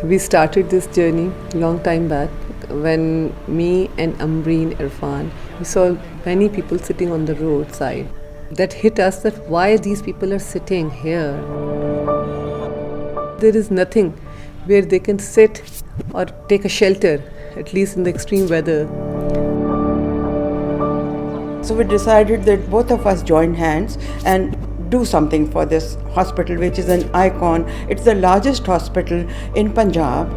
We started this journey long time back when me and Amreen Irfan, we saw many people sitting on the roadside. That hit us that why these people are sitting here. There is nothing where they can sit or take a shelter, at least in the extreme weather. So we decided that both of us join hands and do something for this hospital, which is an icon. It's the largest hospital in Punjab.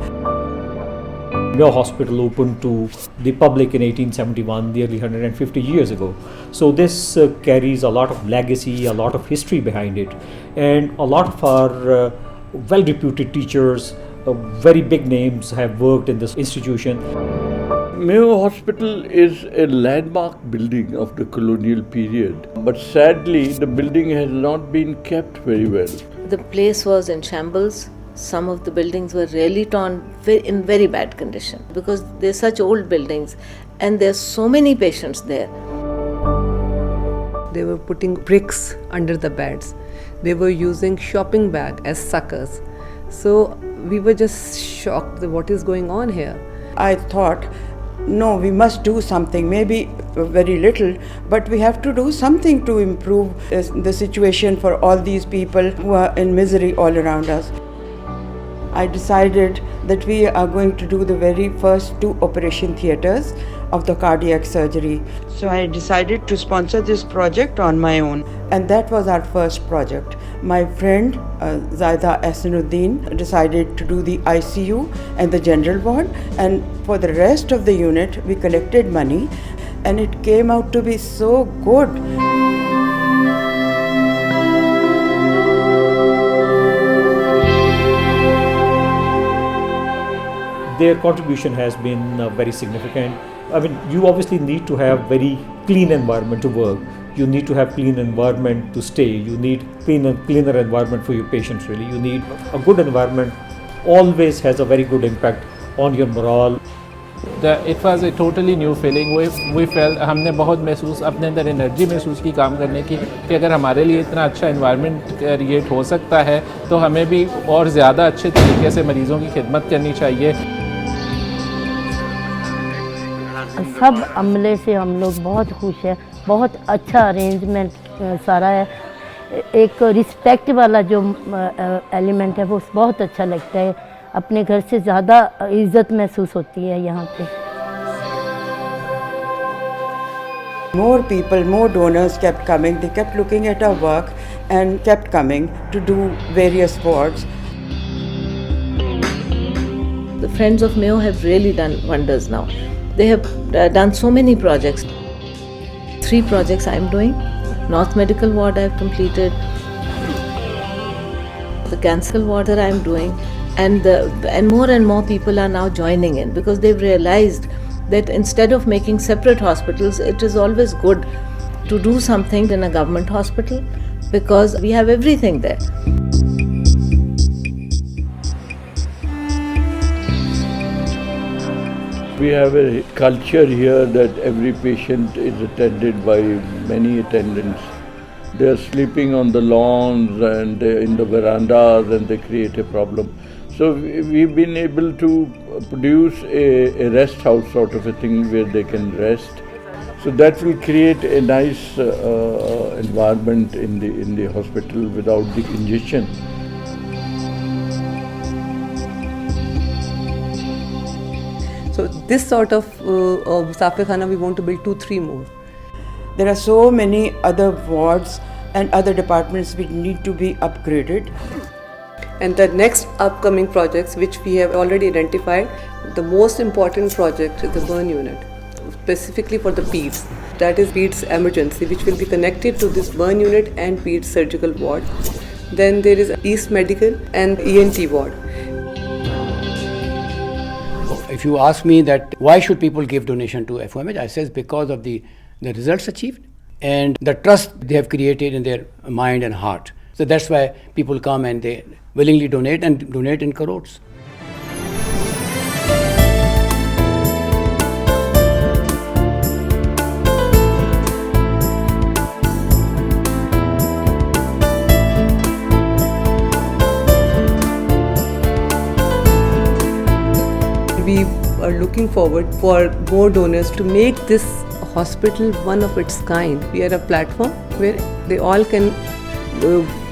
Mayo Hospital opened to the public in 1871, nearly 150 years ago. So this carries a lot of legacy, a lot of history behind it, and a lot of our well-reputed teachers, very big names have worked in this institution. Mayo Hospital is a landmark building of the colonial period, but sadly the building has not been kept very well. The place was in shambles. Some of the buildings were really torn in very bad condition because they're such old buildings and there's so many patients there. They were putting bricks under the beds. They were using shopping bag as suckers. So we were just shocked at what is going on here. I thought, no, we must do something, maybe very little, but we have to do something to improve the situation for all these people who are in misery all around us. I decided that we are going to do the very first 2 operation theatres of the cardiac surgery. So I decided to sponsor this project on my own, and that was our first project. My friend Zaida Ahsanuddin decided to do the ICU and the general ward, and for the rest of the unit we collected money, and it came out to be so good. Their contribution has been very significant. I mean, you obviously need to have very clean environment to work. You need to have clean environment to stay. You need cleaner environment for your patients, really. You need a good environment. Always has a very good impact on your morale. It was a totally new feeling. We felt हमने बहुत महसूस अपने अंदर energy महसूस की काम करने की कि अगर हमारे लिए इतना अच्छा एनवायरनमेंट क्रिएट हो सकता है तो हमें भी और ज़्यादा अच्छे तरीके से मरीज़ों की खिदमत करनी चाहिए. सब अमले से हम लोग बहुत खुश हैं. बहुत अच्छा अरेंजमेंट सारा है. एक रिस्पेक्ट वाला जो एलिमेंट है वो बहुत अच्छा लगता है. अपने घर से ज़्यादा इज़्ज़त महसूस होती है यहाँ पे. More people, more donors kept coming. They kept looking at our work and kept coming to do various wards. The Friends of Mayo have really done wonders now. They have done so many projects. 3 projects I am doing. North Medical Ward I have completed. The Cancer Ward that I am doing. And more people are now joining in because they've realized that instead of making separate hospitals, it is always good to do something in a government hospital because we have everything there. We have a culture here that every patient is attended by many attendants. They are sleeping on the lawns and in the verandas and they create a problem. So we've been able to produce a rest house sort of a thing where they can rest. So that will create a nice environment in the hospital without the congestion. So this sort of Musafir Khana we want to build 2-3 more. There are so many other wards and other departments which need to be upgraded. And the next upcoming projects which we have already identified, the most important project is the burn unit, specifically for the PEDS. That is PEDS emergency, which will be connected to this burn unit and PEDS surgical ward. Then there is East Medical and ENT ward. If you ask me that why should people give donation to FOMH, I say because of the results achieved and the trust they have created in their mind and heart. So that's why people come and they willingly donate and donate in crores. we are looking forward for more donors to make this hospital one of its kind. We are a platform where they all can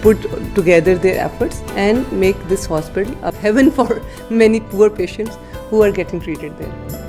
put together their efforts and make this hospital a heaven for many poor patients who are getting treated there.